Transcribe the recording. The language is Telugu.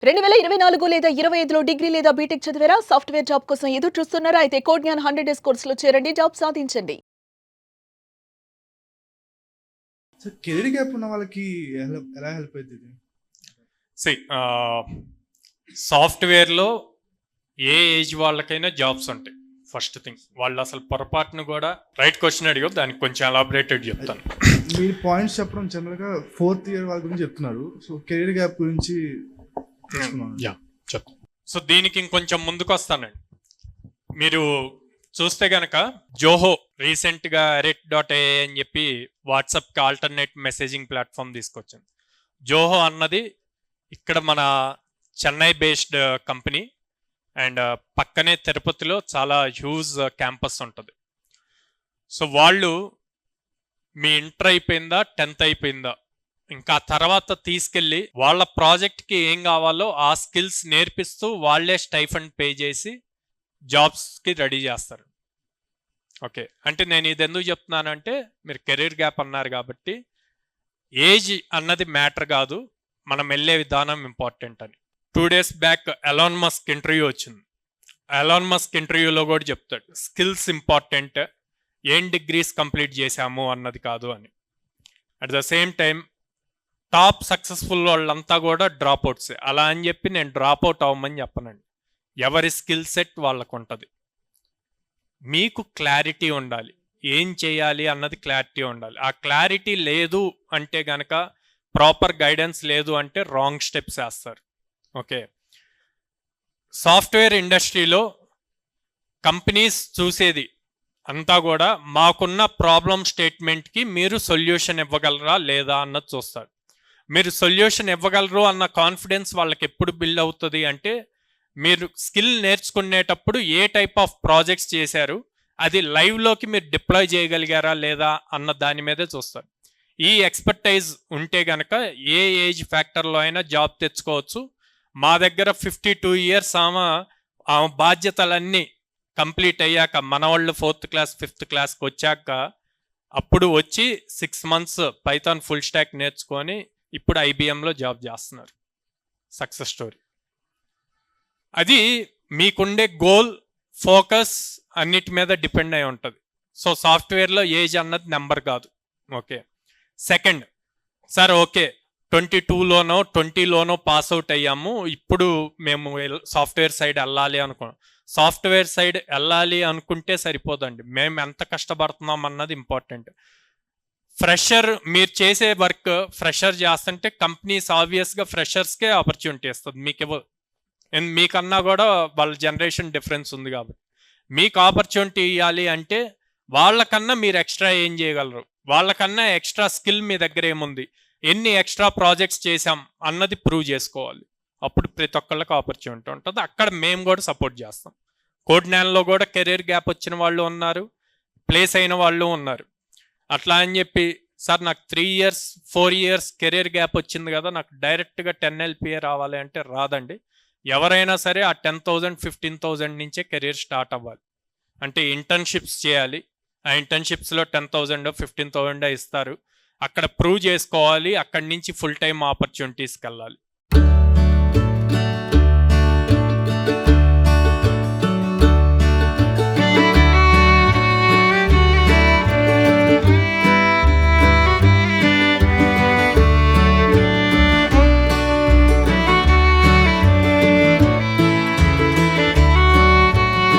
2024 లేదా 25లో డిగ్రీ లేదా బీటెక్ చదివారా? సాఫ్ట్‌వేర్ జాబ్ కోసం ఎదురు చూస్తున్నారా? అయితే కోడ్ జ్ఞాన్ 100 డేస్ కోర్సులో చేరండి. జాబ్ సాధించండి. సో కెరీర్ గ్యాప్ ఉన్న వాళ్ళకి ఎలా హెల్ప్ అవుతుంది ఇది? సి సాఫ్ట్వేర్లో ఏ ఏజ్ వాళ్ళకైనా జాబ్స్ ఉంటాయి. ఫస్ట్ థింగ్ వాళ్ళు అసలు పొరపాటును కూడా రైట్ క్వశ్చన్ అడిగా దానికి కొంచెం ఎలాబరేటెడ్ చెప్తాను. మీరు పాయింట్స్ చెప్పడం జనరల్గా 4th ఇయర్ వాళ్ళ గురించి చెప్తున్నారు. సో కెరీర్ గ్యాప్ గురించి చెప్తాను. సో దీనికి ఇంకొంచెం ముందుకు వస్తానండి. మీరు చూస్తే గనక జోహో రీసెంట్గా arret.ai అని చెప్పి వాట్సాప్కి ఆల్టర్నేట్ మెసేజింగ్ ప్లాట్ఫామ్ తీసుకొచ్చింది. జోహో అన్నది ఇక్కడ మన చెన్నై బేస్డ్ కంపెనీ అండ్ పక్కనే తిరుపతిలో చాలా హ్యూజ్ క్యాంపస్ ఉంటుంది. సో వాళ్ళు మీ ఇంటర్ అయిపోయిందా 10th అయిపోయిందా ఇంకా తర్వాత తీసుకెళ్ళి వాళ్ళ ప్రాజెక్ట్కి ఏం కావాలో ఆ స్కిల్స్ నేర్పిస్తూ వాళ్ళే స్టైఫండ్ పే చేసి జాబ్స్కి రెడీ చేస్తారు. ఓకే, అంటే నేను ఇది ఎందుకు చెప్తున్నానంటే మీరు కెరీర్ గ్యాప్ అన్నారు కాబట్టి ఏజ్ అన్నది మ్యాటర్ కాదు, మనం వెళ్ళే విధానం ఇంపార్టెంట్ అని. 2 days back Elon Musk interview వచ్చింది. ఎలాన్ మస్క్ ఇంటర్వ్యూలో కూడా చెప్తాడు స్కిల్స్ ఇంపార్టెంట్, ఏం డిగ్రీస్ కంప్లీట్ చేశాము అన్నది కాదు అని. At the same time top successful వాళ్ళంతా కూడా డ్రాప్ అవుట్సే. అలా అని చెప్పి నేను డ్రాప్ అవుట్ అవ్వమని చెప్పనండి. ఎవరి స్కిల్ సెట్ వాళ్ళకు ఉంటుంది. మీకు క్లారిటీ ఉండాలి, ఏం చేయాలి అన్నది క్లారిటీ ఉండాలి. ఆ క్లారిటీ లేదు అంటే గనక ప్రాపర్ గైడెన్స్ లేదు అంటే రాంగ్ స్టెప్స్ వేస్తారు. ఓకే, సాఫ్ట్వేర్ ఇండస్ట్రీలో కంపెనీస్ చూసేది అంతా కూడా మాకున్న ప్రాబ్లం స్టేట్మెంట్కి మీరు సొల్యూషన్ ఇవ్వగలరా లేదా అన్నది చూస్తారు. మీరు సొల్యూషన్ ఇవ్వగలరు అన్న కాన్ఫిడెన్స్ వాళ్ళకి ఎప్పుడు బిల్డ్ అవుతుంది అంటే మీరు స్కిల్ నేర్చుకునేటప్పుడు ఏ టైప్ ఆఫ్ ప్రాజెక్ట్స్ చేశారు, అది లైవ్లోకి మీరు డిప్లాయ్ చేయగలిగారా లేదా అన్న దాని మీదే చూస్తారు. ఈ ఎక్స్పర్టైజ్ ఉంటే గనక ఏ ఏజ్ ఫ్యాక్టర్లో అయినా జాబ్ తెచ్చుకోవచ్చు. మా దగ్గర 52 years ఆమె బాధ్యతలన్నీ కంప్లీట్ అయ్యాక మన వాళ్ళు 4th class 5th classకి వచ్చాక అప్పుడు వచ్చి 6 months పైథాన్ ఫుల్ స్టాక్ నేర్చుకొని ఇప్పుడు ఐబిఎంలో జాబ్ చేస్తున్నారు. Success story. అది మీకుండే గోల్ ఫోకస్ అన్నిటి మీద డిపెండ్ అయి ఉంటుంది. సో సాఫ్ట్వేర్లో ఏజ్ అన్నది నెంబర్ కాదు. ఓకే, సెకండ్ సార్ ఓకే 22లోనో 20లోనో పాస్ అవుట్ అయ్యాము, ఇప్పుడు మేము సాఫ్ట్వేర్ సైడ్ వెళ్ళాలి అనుకున్నాం. సాఫ్ట్వేర్ సైడ్ వెళ్ళాలి అనుకుంటే సరిపోదండి, మేము ఎంత కష్టపడుతున్నాం అన్నది ఇంపార్టెంట్. ఫ్రెషర్ మీరు చేసే వర్క్ ఫ్రెషర్ చేస్తుంటే కంపెనీస్ ఆబ్వియస్గా ఫ్రెషర్స్కే ఆపర్చునిటీ ఇస్తుంది, మీకు ఇవ్వదు. మీకన్నా కూడా వాళ్ళ జనరేషన్ డిఫరెన్స్ ఉంది కాబట్టి మీకు ఆపర్చునిటీ ఇవ్వాలి అంటే వాళ్ళకన్నా మీరు ఎక్స్ట్రా ఏం చేయగలరు, వాళ్ళకన్నా ఎక్స్ట్రా స్కిల్ మీ దగ్గర ఏముంది, ఎన్ని ఎక్స్ట్రా ప్రాజెక్ట్స్ చేసాం అన్నది ప్రూవ్ చేసుకోవాలి. అప్పుడు ప్రతి ఒక్కళ్ళకి ఆపర్చునిటీ ఉంటుంది. అక్కడ మేము కూడా సపోర్ట్ చేస్తాం. కోడ్ జ్ఞాన్లో కూడా కెరీర్ గ్యాప్ వచ్చిన వాళ్ళు ఉన్నారు, ప్లేస్ అయిన వాళ్ళు ఉన్నారు. అట్లా అని చెప్పి సార్ నాకు 3 years 4 years కెరీర్ గ్యాప్ వచ్చింది కదా నాకు డైరెక్ట్గా 10 LPA రావాలి అంటే రాదండి. ఎవరైనా సరే ఆ 10,000 15,000 నుంచే కెరీర్ స్టార్ట్ అవ్వాలి. అంటే ఇంటర్న్షిప్స్ చేయాలి, ఆ ఇంటర్న్షిప్స్లో 10,000 15,000 ఇస్తారు. అక్కడ ప్రూవ్ చేసుకోవాలి, అక్కడి నుంచి ఫుల్ టైం ఆపర్చునిటీస్కి వెళ్ళాలి.